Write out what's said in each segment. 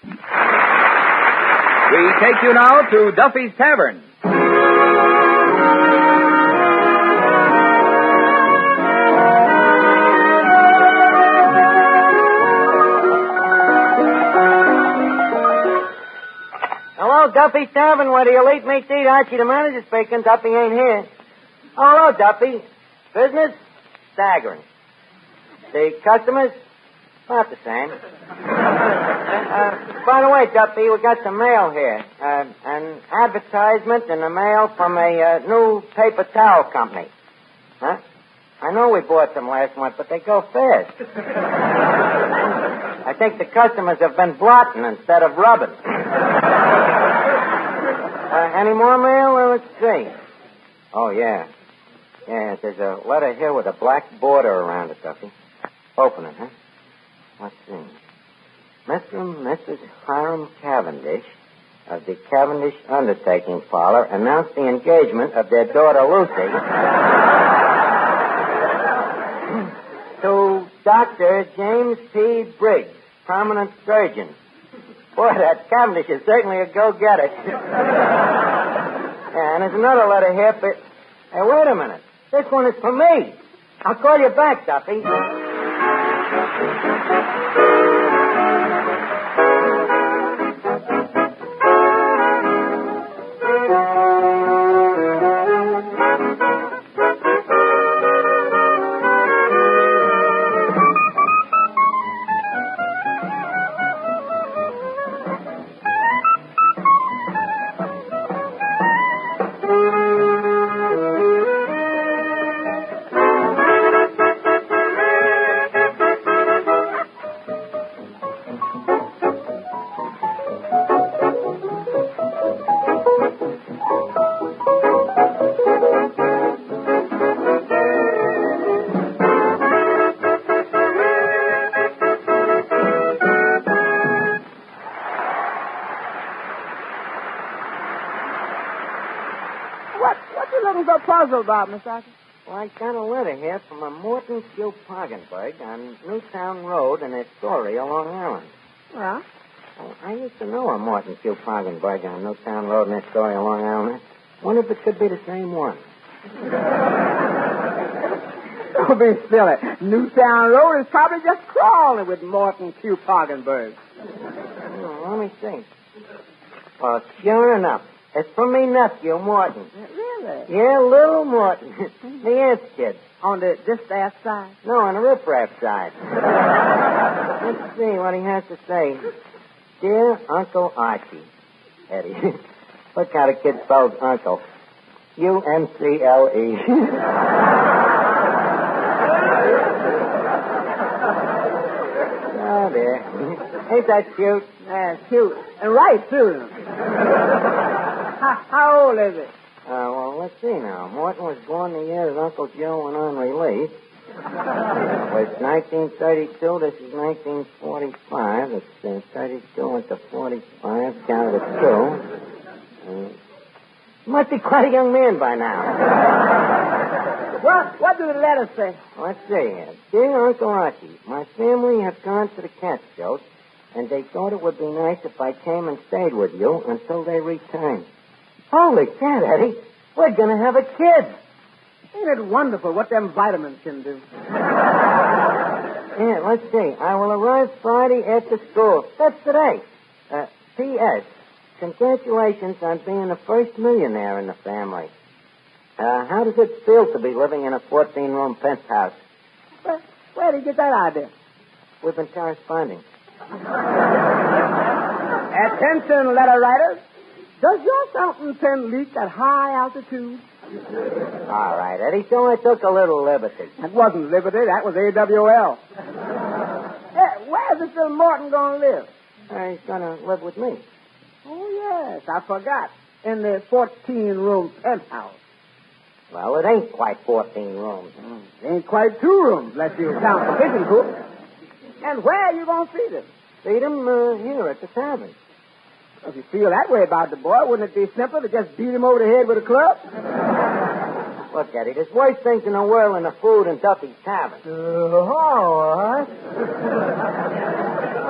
We take you now to Duffy'S Tavern. Hello, Duffy'S Tavern, where the elite meets eat. Archie, the manager speaking. Duffy ain't here. Oh, hello, Duffy. Business? Staggering. The customers? About the same. By the way, Duffy, we got some mail here. An advertisement in the mail from a new paper towel company. Huh? I know we bought some last month, but they go fast. I think the customers have been blotting instead of rubbing. Any more mail? Let's see. Oh, yeah. Yeah, there's a letter here with a black border around it, Duffy. Open it, huh? Let's see. Mr. and Mrs. Hiram Cavendish of the Cavendish Undertaking Parlor announced the engagement of their daughter Lucy to Dr. James P. Briggs, prominent surgeon. Boy, that Cavendish is certainly a go-getter. Yeah, and there's another letter here, but... Hey, wait a minute. This one is for me. I'll call you back, Duffy. What you looking so puzzled about, Miss Archie? Well, I got a letter here from a Morton Q. Poggenberg on Newtown Road in Astoria, Long Island. Well? Well, I used to know a Morton Q. Poggenberg on Newtown Road in Astoria, Long Island. I wonder if it could be the same one. Don't be silly. Newtown Road is probably just crawling with Morton Q. Poggenberg. Let me see. Well, sure enough. It's from me nephew, Morton. Really? Yeah, little Morton. The aunt's kid. On the just that side? No, on the riprap side. Let's see what he has to say. Dear Uncle Archie. Eddie. Look how the kid spells uncle. U-N-C-L-E. Oh, dear. Ain't that cute? Yeah, cute. And right, too. How old is it? Well, let's see now. Morton was born the year that Uncle Joe went on release. It was 1932. This is 1945. It's 32 into 45. Counted at 2. Must be quite a young man by now. What do the letters say? Let's see. Dear Uncle Archie, my family have gone to the Catskills, and they thought it would be nice if I came and stayed with you until they returned. Holy cat, Eddie. We're going to have a kid. Ain't it wonderful what them vitamins can do? Yeah, let's see. I will arrive Friday after school. That's today. P.S. Congratulations on being the first millionaire in the family. How does it feel to be living in a 14-room penthouse? Where did you get that idea? We've been corresponding. Attention, letter writers. Does your fountain pen leak at high altitude? All right, Eddie, so I took a little liberty. That wasn't liberty. That was AWL. Where's this little Morton going to live? He's going to live with me. Oh, yes, I forgot. In the 14-room penthouse. Well, it ain't quite 14 rooms. It ain't quite 2 rooms, unless you count the pigeon coop. And where are you going to feed him? Feed him here at the Tavern. If you feel that way about the boy, wouldn't it be simpler to just beat him over the head with a club? Look, Eddie, there's worse things in the world than the food in Duffy'S Tavern. All right.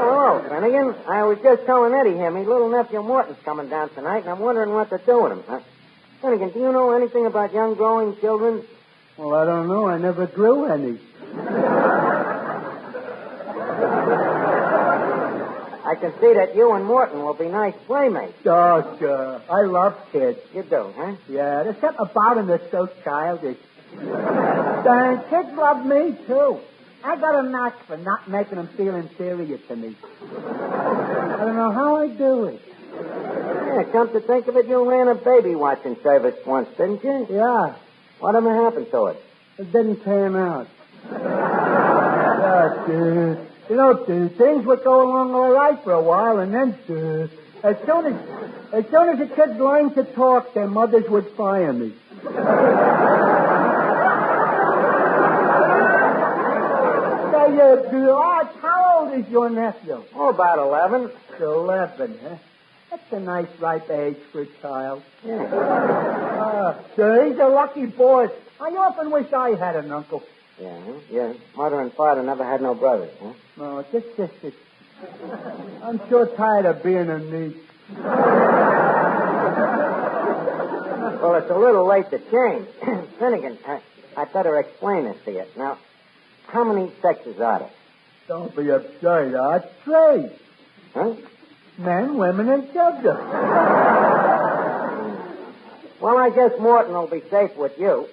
Oh, Hello, Finnegan. I was just telling Eddie here, me little nephew Morton's coming down tonight, and I'm wondering what to do with him. Finnegan, do you know anything about young growing children? Well, I don't know. I never drew any. I can see that you and Morton will be nice playmates. Oh, sure. I love kids. You do, huh? Yeah, there's something about them that's so childish. And kids love me, too. I got a notch for not making them feel inferior to me. I don't know how I do it. Yeah, come to think of it, you ran a baby watching service once, didn't you? Yeah. Whatever happened to it? It didn't pan out. You know, things would go along all right for a while, and then as soon as the kids learned to talk, their mothers would fire me. Arch, how old is your nephew? Oh, about 11. 11, huh? That's a nice ripe age for a child. Yeah. So he's a lucky boy. I often wish I had an uncle. Yeah, huh? Your mother and father never had no brothers, huh? No, just sisters. I'm sure tired of being a niece. Well, it's a little late to change. Finnegan, I'd better explain this to you. Now, how many sexes are there? Don't be absurd, Arch. 3. Huh? Men, women, and children. Well, I guess Morton will be safe with you.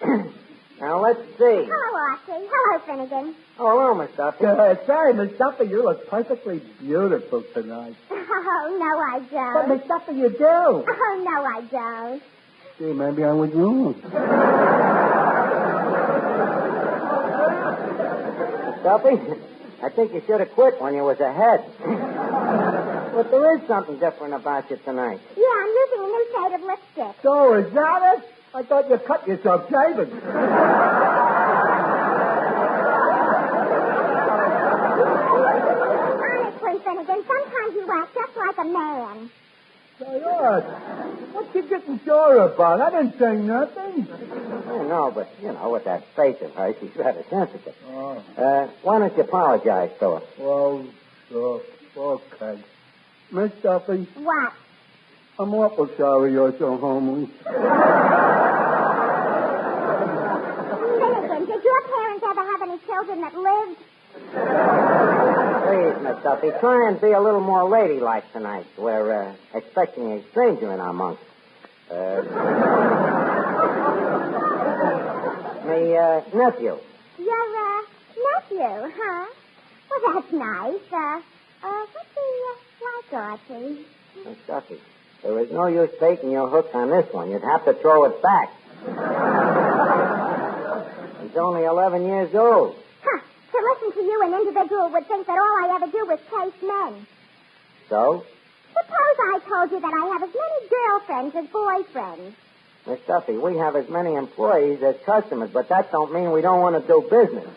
Now, let's see. Hello, Archie. Hello, Finnegan. Oh, hello, Miss Duffy. Sorry, Miss Duffy, you look perfectly beautiful tonight. Oh, no, I don't. But, Miss Duffy, you do. Oh, no, I don't. Gee, maybe I was wrong. Miss Duffy, I think you should have quit when you was ahead. But there is something different about you tonight. Yeah, I'm using a new shade of lipstick. So, is that it? I thought you cut yourself shaving. Honestly, Finnegan, sometimes you act just like a man. Say, Arch, what you getting sore about? I didn't say nothing. Oh, no, but, you know, with that face of hers, she's rather sensitive. Oh. Why don't you apologize to her? Well, okay. Miss Duffy, What? I'm awful sorry you're so homely. Finnegan, did your parents ever have any children that lived? Please, Miss Duffy, try and be a little more ladylike tonight. We're expecting a stranger in our monk. My nephew. Your, nephew, huh? Well, that's nice. What's he like, Archie? Miss Duffy, there is no use taking your hook on this one. You'd have to throw it back. He's only 11 years old. Huh. To listen to you, an individual would think that all I ever do is chase men. So? Suppose I told you that I have as many girlfriends as boyfriends. Miss Duffy, we have as many employees as customers, but that don't mean we don't want to do business.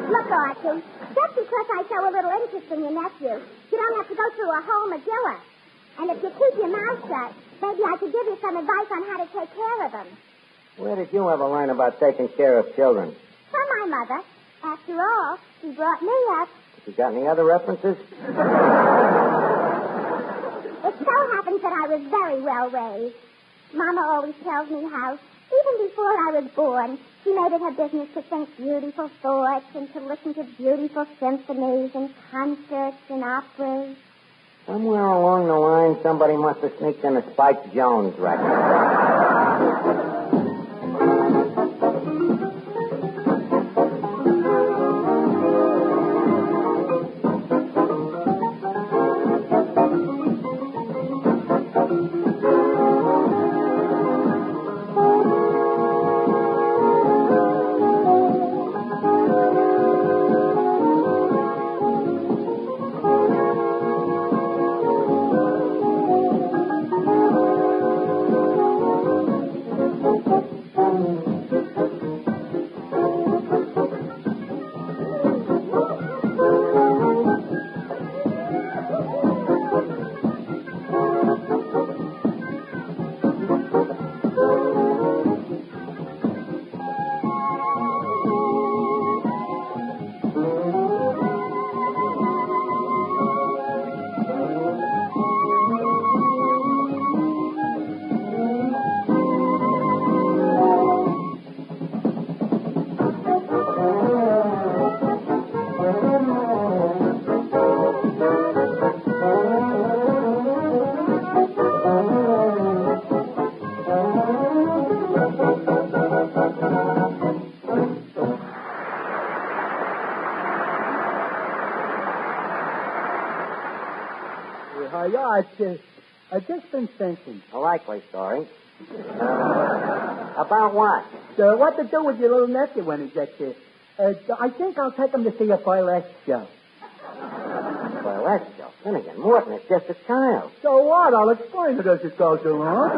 Look, Archie, just because I show a little interest in your nephew, you don't have to go through a whole Magilla. And if you keep your mouth shut, maybe I could give you some advice on how to take care of them. Where did you ever learn about taking care of children? From my mother. After all, she brought me up. You got any other references? It so happens that I was very well raised. Mama always tells me how, even before I was born, she made it her business to think beautiful thoughts and to listen to beautiful symphonies and concerts and operas. Somewhere along the line, somebody must have sneaked in a Spike Jones record. I've just been thinking. A likely story. About what? What to do with your little nephew when he gets here? I think I'll take him to see a burlesque show. Burlesque show? Finnegan, Morton, it's just a child. So what? I'll explain it as it goes along.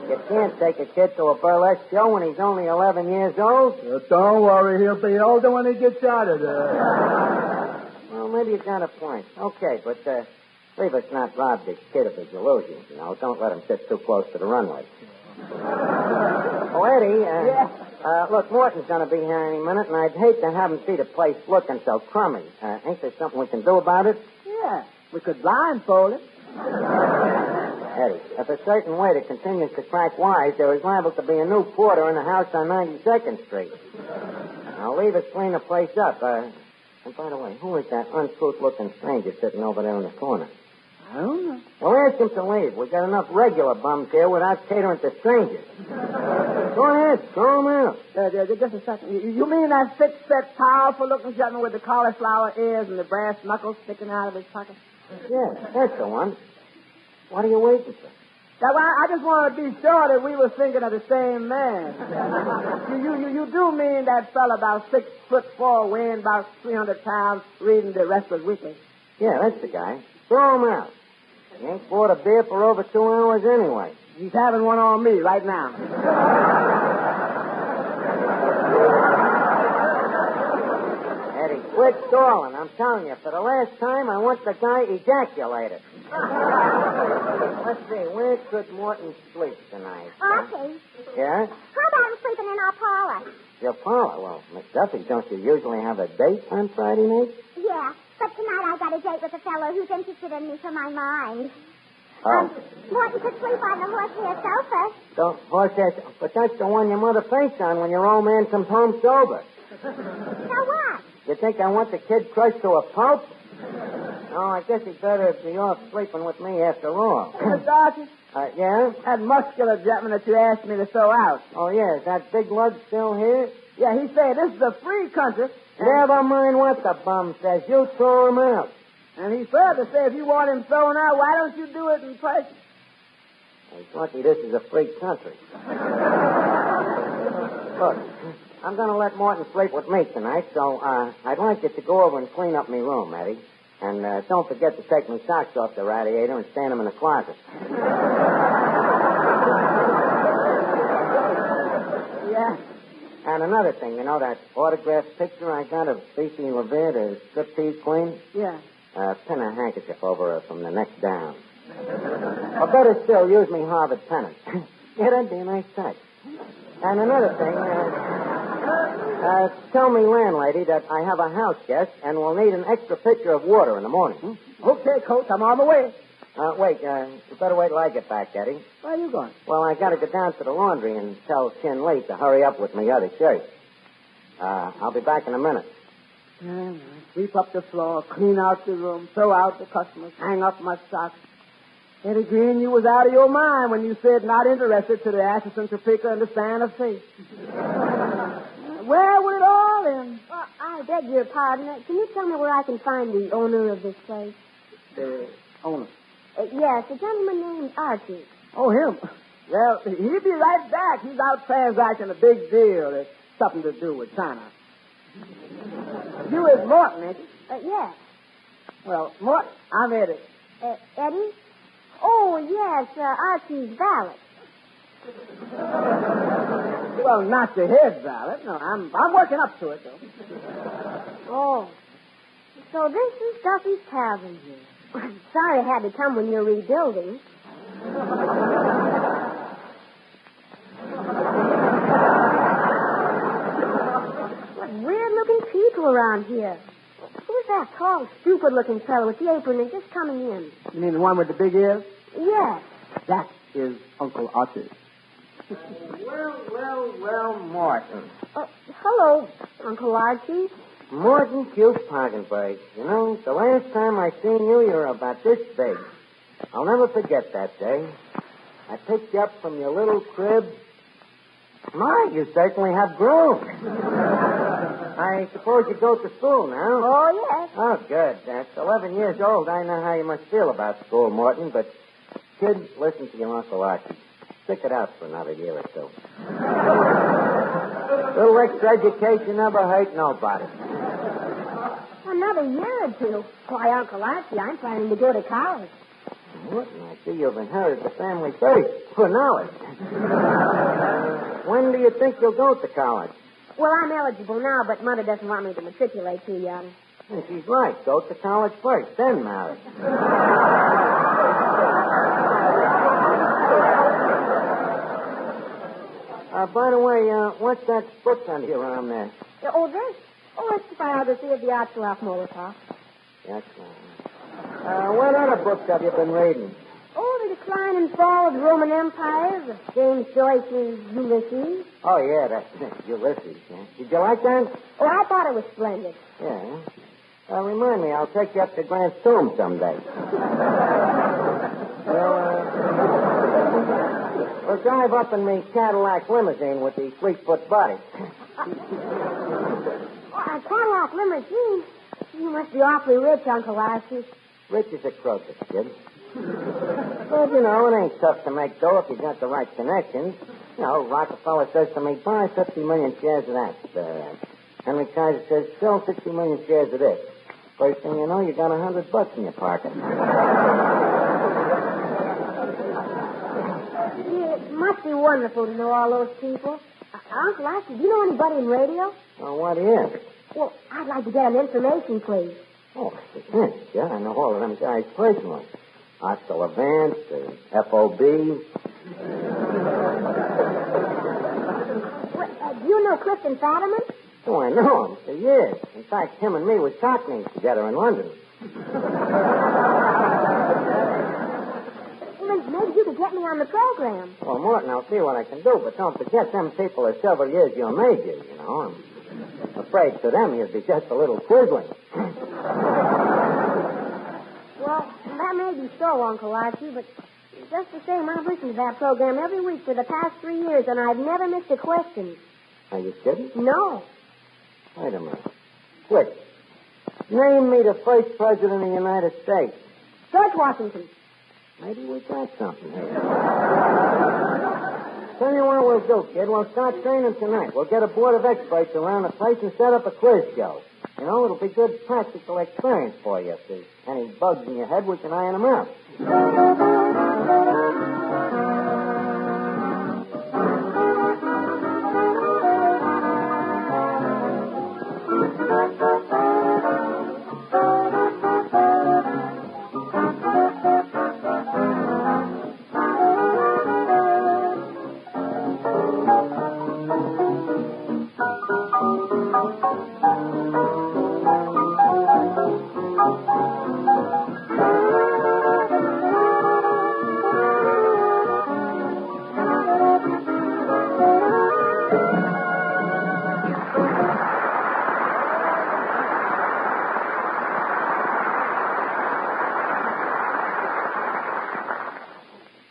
You can't take a kid to a burlesque show when he's only 11 years old. Don't worry, he'll be older when he gets out of there. Well, maybe you've got a point. Okay, but leave us not rob this kid of his illusions, you know. Don't let him sit too close to the runway. Oh, Eddie, look, Morton's going to be here any minute, and I'd hate to have him see the place looking so crummy. Ain't there something we can do about it? Yeah, we could blindfold him. Eddie, if a certain waiter continues to crack wise, there is liable to be a new porter in the house on 92nd Street. I'll leave us clean the place up. And by the way, who is that uncouth-looking stranger sitting over there in the corner? I don't know. Well, ask him to leave. We've got enough regular bums here without catering to strangers. Go ahead, throw him out. Just a second. You mean that thick-set, powerful-looking gentleman with the cauliflower ears and the brass knuckles sticking out of his pocket? Yeah, that's the one. What are you waiting for? Now, I just want to be sure that we were thinking of the same man. You do mean that fella about 6'4", weighing about 300 pounds, reading the Restless Weekly? Yeah, that's the guy. Throw him out. He ain't bought a beer for over 2 hours anyway. He's having one on me right now. Eddie, quit stalling. I'm telling you, for the last time, I want the guy ejaculated. Let's see, where could Morton sleep tonight? Archie, Yeah? how about him sleeping in our parlor? Your parlor? Well, Miss Duffy, don't you usually have a date on Friday night? Yeah, but tonight I got a date with a fellow who's interested in me for my mind. Oh. Morton could sleep on the horsehair sofa. So, horsehair, but that's the one your mother faints on when your old man comes home sober. So what? You think I want the kid crushed to a pulp? No, I guess he'd better be off sleeping with me after all. Mr. Archie? Yeah? That muscular gentleman that you asked me to throw out. Oh, yeah. Is that big lug still here? Yeah, he said this is a free country. Never mind what the bum says. You throw him out. And he further said if you want him thrown out, why don't you do it in person? He's lucky this is a free country. Look, I'm going to let Morton sleep with me tonight, so I'd like you to go over and clean up my room, Eddie. And don't forget to take my socks off the radiator and stand them in the closet. Yeah. And another thing, you know that autographed picture I got of Cece Levere, the striptease queen? Yeah. Pin a handkerchief over her from the neck down. Or better still, use me Harvard pennant. Yeah, that'd be a nice touch. And another thing, tell me landlady that I have a house guest and will need an extra pitcher of water in the morning. Okay, Coach, I'm on the way. Wait, you better wait till I get back, Eddie. Where are you going? Well, I gotta go down to the laundry and tell Chin Lee to hurry up with my other shirt. I'll be back in a minute. Yeah, sweep up the floor, clean out the room, throw out the customers, hang up my socks. Eddie Green, you was out of your mind when you said not interested to the assistant to pick and the stand of faith. Where would it all end? Well, I beg your pardon. Can you tell me where I can find the owner of this place? The owner. Yes, a gentleman named Archie. Oh, him. Well, he'll be right back. He's out transacting a big deal. It's something to do with China. You is Morton, ain't you? Yes. Well, Morton, I'm Eddie. Eddie? Oh, yes, Archie's valet. Well, not the head valet. No, I'm working up to it, though. Oh. So this is Duffy'S Tavern here. Sorry I had to come when you're rebuilding. What weird-looking people around here. Who's that tall, stupid-looking fellow with the apron and just coming in? You mean the one with the big ears? Yes. That is Uncle Archie. Well, Morton. Hello, Uncle Archie. Morton Q. Parkenberg. You know, the last time I seen you, you were about this big. I'll never forget that day. I picked you up from your little crib, My, you certainly have grown. I suppose you go to school now? Oh, yes. Oh, good. At 11 years old, I know how you must feel about school, Morton, but, kid, listen to your Uncle Archie. Stick it out for another year or two. Little extra education never hurt nobody. Another year or two. Why, Uncle Archie, I'm planning to go to college. Morton, I see you've inherited the family thirst for knowledge. When do you think you'll go to college? Well, I'm eligible now, but Mother doesn't want me to matriculate too young. Well, she's right. Go to college first, then marry. By the way, what's that book under your arm there? Oh, this? Oh, it's the biography of the Archie'S Molotoff. That's what other books have you been reading? Oh, The Decline and Fall of the Roman Empire, of James Joyce's Ulysses. Oh, yeah, that's Ulysses. Yeah. Did you like that? Oh, I thought it was splendid. Yeah. Remind me, I'll take you up to Grant's tomb someday. We'll drive up in the Cadillac limousine with the Fleetfoot body. A Cadillac limousine? You must be awfully rich, Uncle Archie. Rich as a crocus, kid. But, you know, it ain't tough to make dough if you got the right connections. You know, Rockefeller says to me, buy 50 million shares of that. Henry Kaiser says, sell 60 million shares of this. First thing you know, you got $100 in your pocket. It must be wonderful to know all those people. Uncle Archie, do you know anybody in radio? Well, what is? Well, I'd like to get an information, please. Oh, yeah, I know all of them guys personally. Oscar Levant, FOB. Do you know Clifton Fadiman? Oh, I know him for years. In fact, him and me was cockneys together in London. Maybe you could get me on the program. Well, Morton, I'll see what I can do, but don't forget, them people are several years your major, you know. I'm afraid to them you'd be just a little quizzling. Well, that may be so, Uncle Archie, but just the same, I've listened to that program every week for the past 3 years, and I've never missed a question. Are you kidding? No. Wait a minute. Quick. Name me the first president of the United States. George Washington. Maybe we got something here. Tell you what we'll do, kid. We'll start training tonight. We'll get a board of experts around the place and set up a quiz show. You know, it'll be good practical experience for you. If there's any bugs in your head, we can iron them out.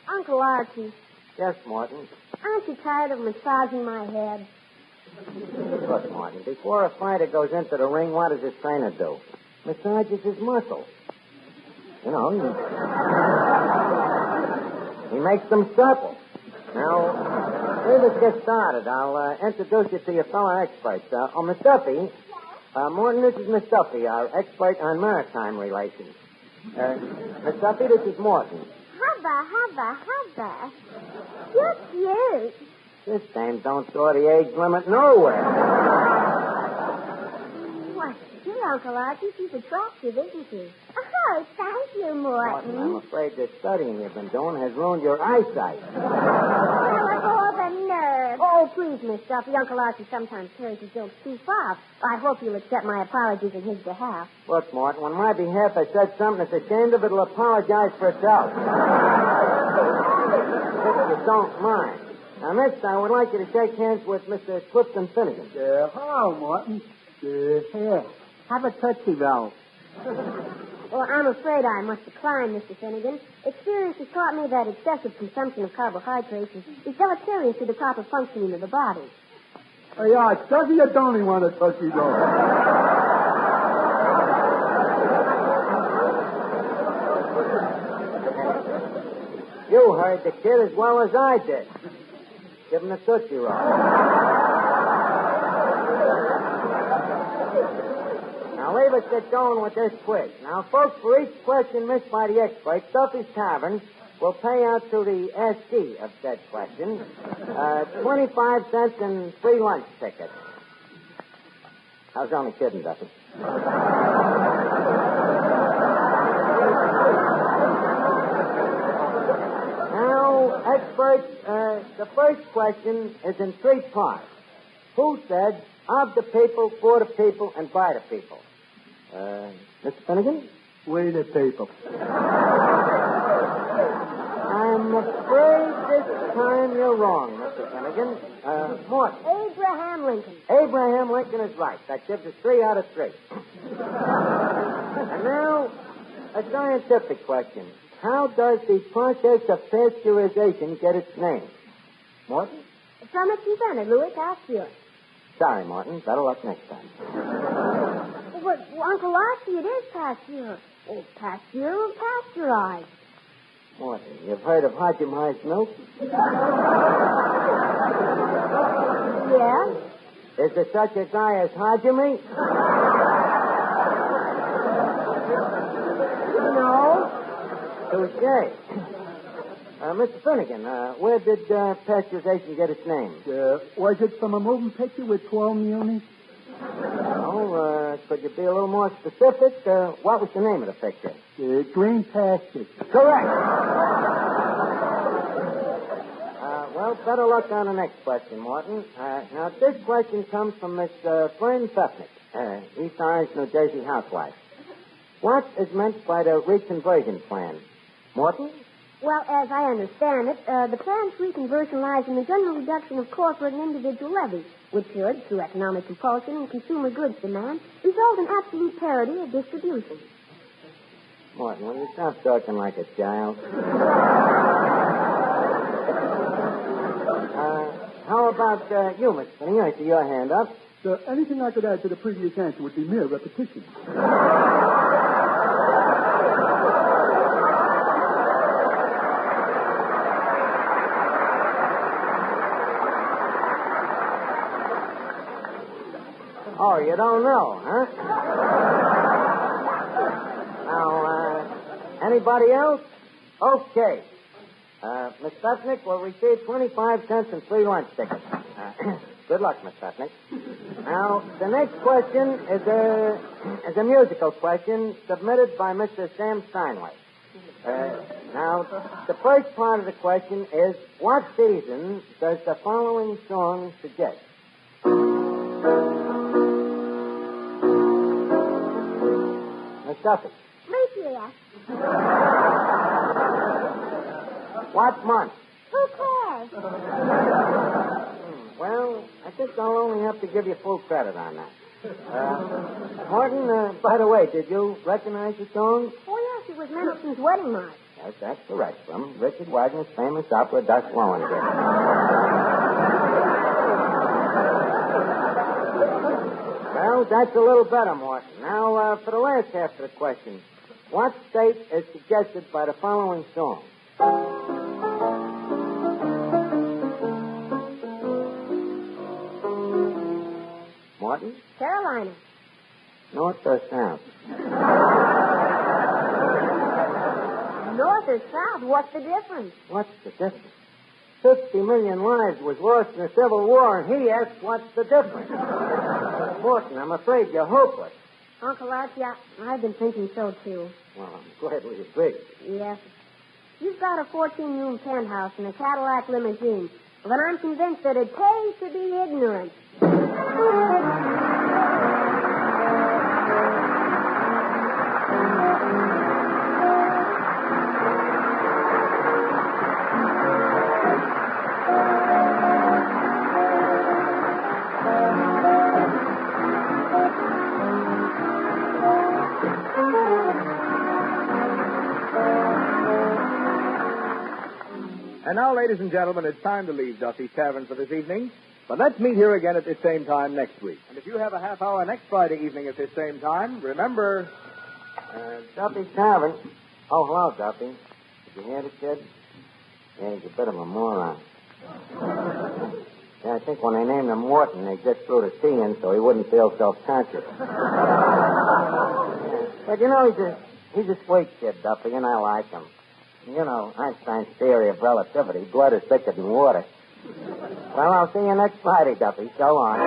Uncle Archie, Yes, Morton. aren't you tired of massaging my head? Look, Morton, before a fighter goes into the ring, what does his trainer do? Massages his muscles. You know, he makes them supple. Now, let us get started. I'll introduce you to your fellow experts. Miss Duffy. Morton, this is Miss Duffy, our expert on maritime relations. Miss Duffy, this is Morton. Hubba. You're cute. This dame don't throw the age limit nowhere. Why, gee, Uncle Archie, she's attractive, isn't she? Oh, thank you, Morton. I'm afraid the studying you've been doing has ruined your eyesight. Oh, the nerve. Oh, please, Miss Duffy. Uncle Archie sometimes carries his jokes too far. I hope you'll accept my apologies in his behalf. Look, Morton, on my behalf, I said something that's ashamed of it. It'll apologize for itself. If you don't mind. Now, next, I would like you to shake hands with Mr. Clifton Finnegan. Hello, Morton. Here. Have a Tootsie Roll. Well, I'm afraid I must decline, Mr. Finnegan. Experience has taught me that excessive consumption of carbohydrates is deleterious to the proper functioning of the body. Hey, Arch, Duffy, you don't even want to touch his own. You heard the kid as well as I did. Give him a Tootsie Roll. Now, leave us get going with this quiz. Now, folks, for each question missed by the experts, Duffy's Tavern will pay out to the SC of said question 25 cents and free lunch tickets. I was only kidding, Duffy. Now, experts, the first question is in three parts. Who said, of the people, for the people, and by the people? Mr. Finnegan? We the people. I'm afraid this time you're wrong, Mr. Finnegan. Morton. Abraham Lincoln. Abraham Lincoln is right. That gives us 3 out of 3. And now, a scientific question. How does the process of pasteurization get its name? Morton? From its inventor, Louis Pasteur. Sorry, Morton. Better luck next time. But, Uncle Archie, it is Pasteur. Oh, Pasteur will pasteurize. Morton, you've heard of Archie'S milk? Yeah? Is there such a guy as Archie? No. Touché. Mr. Finnegan, where did pasteurization get its name? Was it from a moving picture with 12 munis? Oh, could you be a little more specific? What was the name of the picture? Green Pastures. Correct. Well, better luck on the next question, Morton. Now, this question comes from Miss Fern Pfeffnick, East Orange, New Jersey housewife. What is meant by the reconversion plan? Morton? Well, as I understand it, the plan's reconversion lies in the general reduction of corporate and individual levies, which should, through economic compulsion and consumer goods demand, result in absolute parity of distribution. Morton, will you stop talking like a child? How about you, Mr. Finnegan? I see your hand up. Anything I could add to the previous answer would be mere repetition. Oh, you don't know, huh? Now, anybody else? Okay. Miss Pfeffnick will receive 25 cents and free lunch tickets. Good luck, Miss Pfeffnick. Now, the next question is a musical question submitted by Mr. Sam Steinway. Now, the first part of the question is, what season does the following song suggest? Miss Duffy. Leap year. What month? Who cares? Well, I think I'll only have to give you full credit on that. Morton, by the way, did you recognize the song? Oh, yes, it was Mendelssohn's Wedding March. Yes, that's correct. From Richard Wagner's famous opera, Das Lohengrin. Well, that's a little better, Morton. Now, for the last half of the question, what state is suggested by the following song? Morton? Carolina. North or south? North or south? What's the difference? What's the difference? 50 million lives was lost in the Civil War, and he asks what's the difference. Morton, I'm afraid you're hopeless. Uncle Archie, I've been thinking so, too. Well, I'm glad we agree. Yes. You've got a 14-room penthouse and a Cadillac limousine, but I'm convinced that it pays to be ignorant. Now, ladies and gentlemen, it's time to leave Duffy's Tavern for this evening. But let's meet here again at this same time next week. And if you have a half hour next Friday evening at this same time, remember... Duffy's Tavern. Oh, hello, Duffy. Did you hear the kid? Yeah, he's a bit of a moron. Yeah, I think when they named him Morton, they just threw the T in so he wouldn't feel self-conscious. But, you know, he's a sweet kid, Duffy, and I like him. You know, Einstein's theory of relativity, blood is thicker than water. Well, I'll see you next Friday, Duffy. So long.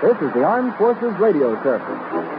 This is the Armed Forces Radio Service.